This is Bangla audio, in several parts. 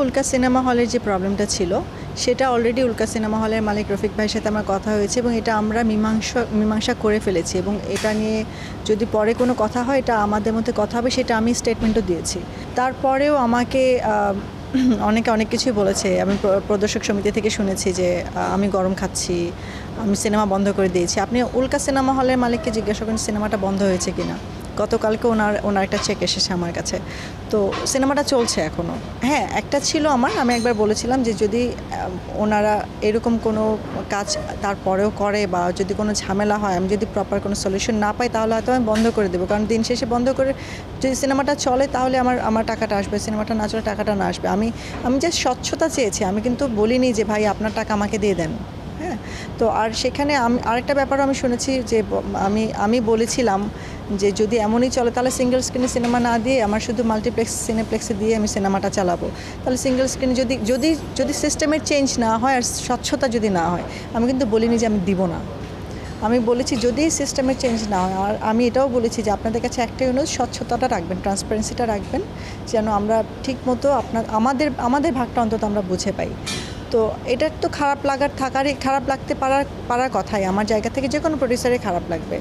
উল্কা সিনেমা হলের যে প্রবলেমটা ছিল সেটা অলরেডি উল্কা সিনেমা হলের মালিক রফিক ভাইয়ের সাথে আমার কথা হয়েছে এবং এটা আমরা মীমাংসা করে ফেলেছি এবং এটা নিয়ে যদি পরে কোনো কথা হয় এটা আমাদের মধ্যে কথা হবে, সেটা আমি স্টেটমেন্টও দিয়েছি। তারপরেও আমাকে অনেকে অনেক কিছুই বলেছে। আমি প্রদর্শক সমিতি থেকে শুনেছি যে আমি গরম খাচ্ছি, আমি সিনেমা বন্ধ করে দিয়েছি। আপনি উল্কা সিনেমা হলের মালিককে জিজ্ঞাসা করেন সিনেমাটা বন্ধ হয়েছে কিনা। গতকালকে ওনার একটা চেক এসেছে আমার কাছে, তো সিনেমাটা চলছে এখনও। হ্যাঁ, একটা ছিল আমি একবার বলেছিলাম যে যদি ওনারা এরকম কোনো কাজ তারপরেও করে বা যদি কোনো ঝামেলা হয়, আমি যদি প্রপার কোনো সলিউশন না পাই তাহলে হয়তো আমি বন্ধ করে দেবো, কারণ দিন শেষে বন্ধ করে যদি সিনেমাটা চলে তাহলে আমার টাকাটা আসবে, সিনেমাটা না চলে টাকাটা না আসবে। আমি যে স্বচ্ছতা চেয়েছি, আমি কিন্তু বলিনি যে ভাই আপনার টাকা আমাকে দিয়ে দেন। হ্যাঁ, তো আর সেখানে আরেকটা ব্যাপারও আমি শুনেছি যে আমি বলেছিলাম যে যদি এমনই চলে তাহলে সিঙ্গেল স্ক্রিনে সিনেমা না দিয়ে আমার শুধু মাল্টিপ্লেক্স সিনেপ্লেক্সে দিয়ে আমি সিনেমাটা চালাবো। তাহলে সিঙ্গেল স্ক্রিনে যদি সিস্টেমের চেঞ্জ না হয় আর স্বচ্ছতা যদি না হয়, আমি কিন্তু বলিনি যে আমি দিব না। আমি বলেছি যদি সিস্টেমের চেঞ্জ না হয়, আর আমি এটাও বলেছি যে আপনাদের কাছে একটাই অনুরোধ, স্বচ্ছতাটা রাখবেন, ট্রান্সপারেন্সিটা রাখবেন, যেন আমরা ঠিকমতো আমাদের ভাগটা অন্তত আমরা বুঝে পাই। তো এটার তো খারাপ লাগতে পারার কথাই, আমার জায়গা থেকে যে কোনো প্রডিউসারে খারাপ লাগবে।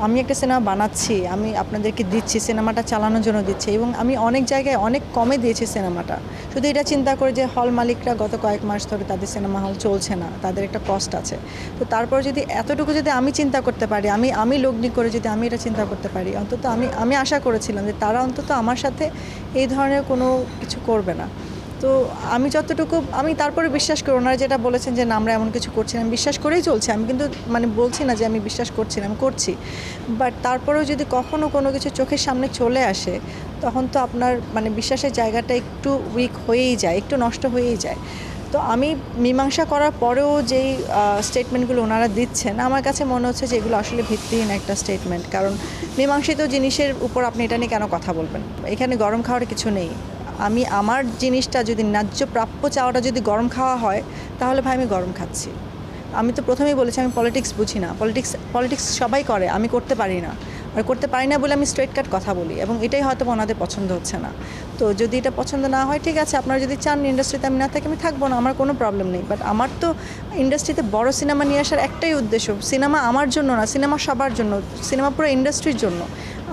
আমি একটা সিনেমা বানাচ্ছি, আমি আপনাদেরকে দিচ্ছি, সিনেমাটা চালানোর জন্য দিচ্ছি এবং আমি অনেক জায়গায় অনেক কমে দিয়েছি সিনেমাটা। শুধু এটা চিন্তা করে যে হল মালিকরা গত কয়েক মাস ধরে তাদের সিনেমা হল চলছে না, তাদের একটা কষ্ট আছে। তো তারপর যদি এতটুকু যদি আমি চিন্তা করতে পারি, আমি লগ্নি করে যদি আমি এটা চিন্তা করতে পারি, অন্তত আমি আশা করেছিলাম যে তারা অন্তত আমার সাথে এই ধরনের কোনো কিছু করবে না। তো আমি তারপরে বিশ্বাস করি, ওনারা যেটা বলেছেন যে না আমরা এমন কিছু করছি না, আমি বিশ্বাস করেই চলছি। আমি কিন্তু বলছি না যে আমি বিশ্বাস করছি না, আমি করছি। বাট তারপরেও যদি কখনও কোনো কিছু চোখের সামনে চলে আসে, তখন তো আপনার বিশ্বাসের জায়গাটা একটু উইক হয়েই যায়, একটু নষ্ট হয়েই যায়। তো আমি মীমাংসা করার পরেও যেই স্টেটমেন্টগুলো ওনারা দিচ্ছেন, আমার কাছে মনে হচ্ছে যে এগুলো আসলে ভিত্তিহীন একটা স্টেটমেন্ট। কারণ মীমাংসিত জিনিসের উপর আপনি এটা নিয়ে কেন কথা বলবেন? এখানে গরম খাওয়ার কিছু নেই। আমার জিনিসটা যদি ন্যায্য প্রাপ্য চাওয়াটা যদি গরম খাওয়া হয়, তাহলে ভাই আমি গরম খাচ্ছি। আমি তো প্রথমেই বলেছি আমি পলিটিক্স বুঝি না। পলিটিক্স সবাই করে, আমি করতে পারি না। আর করতে পারি না বলে আমি স্ট্রেট কাট কথা বলি এবং এটাই হয়তো ওনাদের পছন্দ হচ্ছে না। তো যদি এটা পছন্দ না হয় ঠিক আছে, আপনারা যদি চান ইন্ডাস্ট্রিতে আমি না থাকি, আমি থাকবো না, আমার কোনো প্রবলেম নেই। বাট আমার তো ইন্ডাস্ট্রিতে বড় সিনেমা নিয়ে আসার একটাই উদ্দেশ্য, সিনেমা আমার জন্য না, সিনেমা সবার জন্য, সিনেমা পুরো ইন্ডাস্ট্রির জন্য।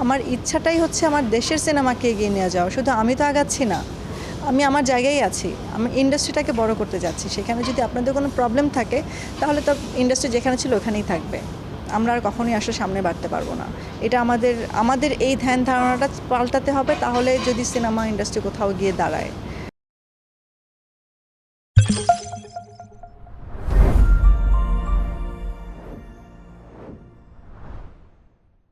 আমার ইচ্ছাটাই হচ্ছে আমার দেশের সিনেমাকে এগিয়ে নিয়ে যাওয়া। শুধু আমি তো আগাচ্ছি না, আমি আমার জায়গায় আছি, আমি ইন্ডাস্ট্রিটাকে বড় করতে যাচ্ছি। সেখানে যদি আপনাদের কোনো প্রবলেম থাকে তাহলে তো ইন্ডাস্ট্রি যেখানে ছিল ওখানেই থাকবে, আমরা আর কখনোই আসলে সামনে বাড়তে পারবো না। এটা আমাদের এই ধ্যান ধারণাটা পাল্টাতে হবে, তাহলে যদি সিনেমা ইন্ডাস্ট্রি কোথাও গিয়ে দাঁড়ায়।